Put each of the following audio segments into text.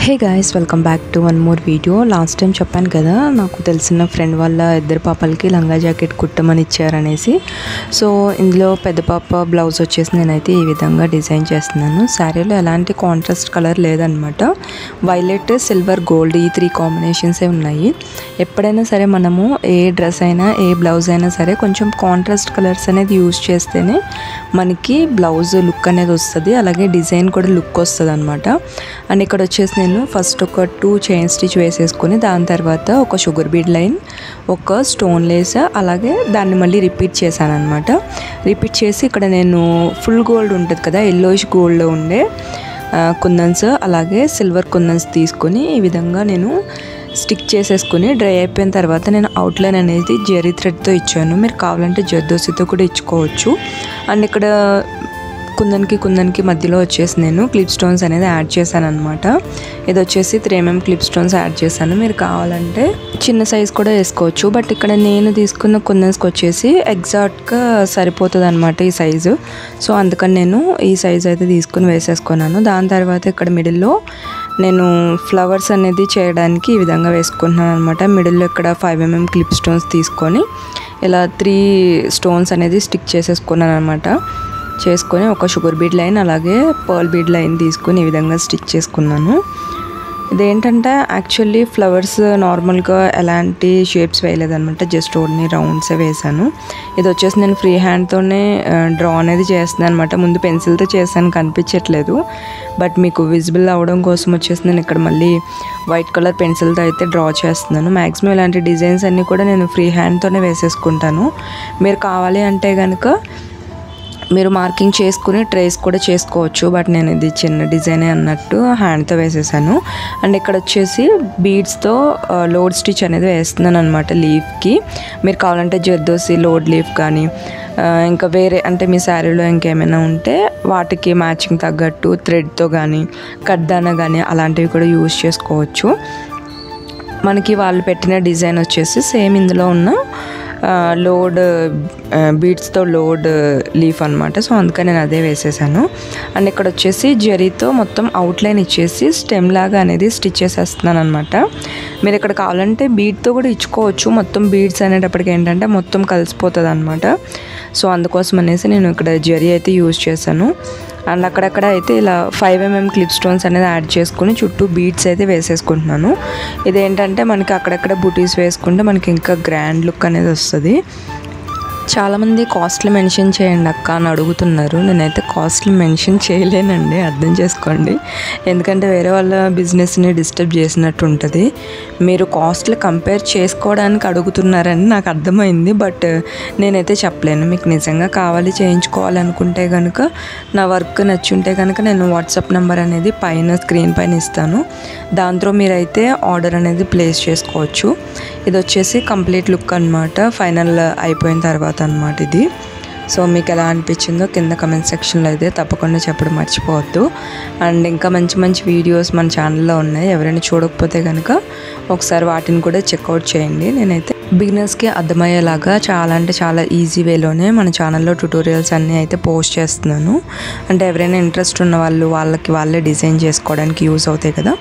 Hey guys, welcome back to one more video. Last time చెప్పాను కదా, నాకు తెలిసిన ఫ్రెండ్ వాళ్ళ ఇద్దరు పాపలకి లంగా జాకెట్ కుట్టమని ఇచ్చారనేసి. సో ఇందులో పెద్ద పాప బ్లౌజ్ వచ్చేసి నేనైతే ఈ విధంగా డిజైన్ చేస్తున్నాను. శారీలో ఎలాంటి కాంట్రాస్ట్ కలర్ లేదనమాట. వైలెట్, సిల్వర్, గోల్డ్ ఈ 3 కాంబినేషన్సే ఉన్నాయి. ఎప్పుడైనా సరే మనము ఏ డ్రెస్ అయినా ఏ బ్లౌజ్ అయినా సరే కొంచెం కాంట్రాస్ట్ కలర్స్ అనేది యూజ్ చేస్తేనే మనకి బ్లౌజ్ లుక్ అనేది వస్తుంది, అలాగే డిజైన్ కూడా లుక్ వస్తుంది అనమాట. అండ్ ఇక్కడ వచ్చేసి నేను ఫస్ట్ ఒక 2 చైన్ స్టిచ్ వేసేసుకొని దాని తర్వాత ఒక షుగర్ బీడ్ లైన్, ఒక స్టోన్ లేస్, అలాగే దాన్ని మళ్ళీ రిపీట్ చేశాను అనమాట. రిపీట్ చేసి ఇక్కడ నేను ఫుల్ గోల్డ్ ఉంటుంది కదా, ఎల్లోయిష్ గోల్డ్లో ఉండే కుందన్స్ అలాగే సిల్వర్ కుందన్స్ తీసుకొని ఈ విధంగా నేను స్టిక్ చేసేసుకుని డ్రై అయిపోయిన తర్వాత నేను అవుట్లైన్ అనేది జెరీ థ్రెడ్తో ఇచ్చాను. మీరు కావాలంటే జర్దోసితో కూడా ఇచ్చుకోవచ్చు. అండ్ ఇక్కడ కుందన్కి మధ్యలో వచ్చేసి నేను క్లిప్ స్టోన్స్ అనేది యాడ్ చేశాను అనమాట. ఇది వచ్చేసి 3mm క్లిప్ స్టోన్స్ యాడ్ చేశాను. మీరు కావాలంటే చిన్న సైజ్ కూడా వేసుకోవచ్చు, బట్ ఇక్కడ నేను తీసుకున్న కుందన్స్కి వచ్చేసి ఎగ్జాక్ట్గా సరిపోతుంది అనమాట ఈ సైజు. సో అందుకని నేను ఈ సైజ్ అయితే తీసుకుని వేసేసుకున్నాను. దాని తర్వాత ఇక్కడ మిడిల్లో నేను ఫ్లవర్స్ అనేది చేయడానికి ఈ విధంగా వేసుకుంటున్నాను అనమాట. మిడిల్లో ఇక్కడ 5mm క్లిప్ స్టోన్స్ తీసుకొని ఇలా 3 స్టోన్స్ అనేది స్టిక్ చేసేసుకున్నాను అనమాట. చేసుకొని ఒక షుగర్ బీడ్ లైన్ అలాగే పర్ల్ బీడ్ లైన్ తీసుకొని ఈ విధంగా స్టిచ్ చేసుకున్నాను. ఇదేంటంటే యాక్చువల్లీ ఫ్లవర్స్ నార్మల్గా ఎలాంటి షేప్స్ వేయలేదనమాట, జస్ట్ ఓన్లీ రౌండ్సే వేసాను. ఇది వచ్చేసి నేను ఫ్రీ హ్యాండ్తోనే డ్రా అనేది చేస్తున్నాను అనమాట. ముందు పెన్సిల్తో చేశాను, కనిపించట్లేదు, బట్ మీకు విజిబుల్ అవ్వడం కోసం వచ్చేసి నేను ఇక్కడ మళ్ళీ వైట్ కలర్ పెన్సిల్తో అయితే డ్రా చేస్తున్నాను. మ్యాక్సిమం ఇలాంటి డిజైన్స్ అన్నీ కూడా నేను ఫ్రీ హ్యాండ్తోనే వేసేసుకుంటాను. మీరు కావాలి అంటే కనుక మీరు మార్కింగ్ చేసుకుని ట్రేస్ కూడా చేసుకోవచ్చు, బట్ నేను ఇది చిన్న డిజైనే అన్నట్టు హ్యాండ్తో వేసేసాను. అండ్ ఇక్కడ వచ్చేసి బీడ్స్తో లోడ్ స్టిచ్ అనేది వేస్తున్నాను అనమాట లీఫ్కి. మీరు కావాలంటే జర్దోసి లోడ్ లీఫ్ కానీ ఇంకా వేరే అంటే మీ శారీలో ఇంకేమైనా ఉంటే వాటికి మ్యాచింగ్ తగ్గట్టు థ్రెడ్తో కానీ కడ్దానా కానీ అలాంటివి కూడా యూజ్ చేసుకోవచ్చు. మనకి వాళ్ళు పెట్టిన డిజైన్ వచ్చేసి సేమ్ ఇందులో ఉన్న లోడ్ బీడ్స్తో లోడ్ లీఫ్ అనమాట. సో అందుకని నేను అదే వేసేసాను. అండ్ ఇక్కడ వచ్చేసి జరీతో మొత్తం అవుట్లైన్ ఇచ్చేసి స్టెమ్ లాగా అనేది స్టిచ్ చేసేస్తున్నాను అనమాట. మీరు ఇక్కడ కావాలంటే బీడ్తో కూడా ఇచ్చుకోవచ్చు. మొత్తం బీడ్స్ అనేటప్పటికి ఏంటంటే మొత్తం కలిసిపోతుంది అనమాట. సో అందుకోసం అనేసి నేను ఇక్కడ జరీ అయితే యూజ్ చేశాను. అండ్ అక్కడక్కడ అయితే ఇలా 5mm క్లిప్ స్టోన్స్ అనేది యాడ్ చేసుకుని చుట్టూ బీడ్స్ అయితే వేసేసుకుంటున్నాను. ఇదేంటంటే మనకి అక్కడక్కడ బుటీస్ వేసుకుంటే మనకి ఇంకా గ్రాండ్ లుక్ అనేది వస్తుంది. చాలామంది కాస్ట్లు మెన్షన్ చేయండి అక్క అని అడుగుతున్నారు. నేనైతే కాస్ట్లు మెన్షన్ చేయలేనండి, అర్థం చేసుకోండి. ఎందుకంటే వేరే వాళ్ళ బిజినెస్ని డిస్టర్బ్ చేసినట్టు ఉంటుంది. మీరు కాస్ట్లు కంపేర్ చేసుకోవడానికి అడుగుతున్నారని నాకు అర్థమైంది, బట్ నేనైతే చెప్పలేను. మీకు నిజంగా కావాలి చేయించుకోవాలనుకుంటే కనుక నా వర్క్ నచ్చుంటే కనుక నేను వాట్సాప్ నెంబర్ అనేది పైన స్క్రీన్ పైన ఇస్తాను. దాంతో మీరైతే ఆర్డర్ అనేది ప్లేస్ చేసుకోవచ్చు. ఇది వచ్చేసి కంప్లీట్ లుక్ అనమాట, ఫైనల్ అయిపోయిన తర్వాత అనమాట ఇది. సో మీకు ఎలా అనిపించిందో కింద కమెంట్ సెక్షన్లో అయితే తప్పకుండా చెప్పడం మర్చిపోవద్దు. అండ్ ఇంకా మంచి మంచి వీడియోస్ మన ఛానల్లో ఉన్నాయి, ఎవరైనా చూడకపోతే కనుక ఒకసారి వాటిని కూడా చెక్అవుట్ చేయండి. నేనైతే బిగినర్స్కి అర్థమయ్యేలాగా చాలా అంటే చాలా ఈజీ వేలోనే మన ఛానల్లో ట్యుటోరియల్స్ అన్నీ అయితే పోస్ట్ చేస్తున్నాను. అంటే ఎవరైనా ఇంట్రెస్ట్ ఉన్న వాళ్ళకి వాళ్ళే డిజైన్ చేసుకోవడానికి యూస్ అవుతాయి కదా,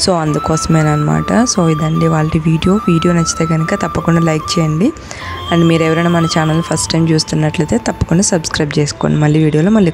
సో అందుకోసమేనమాట. సో ఇదండి వాళ్ళ వీడియో నచ్చితే కనుక తప్పకుండా లైక్ చేయండి. అండ్ మీరు ఎవరైనా మన ఛానల్ ఫస్ట్ టైం చూస్తున్నట్లయితే తప్పకుండా సబ్స్క్రైబ్ చేసుకోండి. మళ్ళీ వీడియోలో మళ్ళీ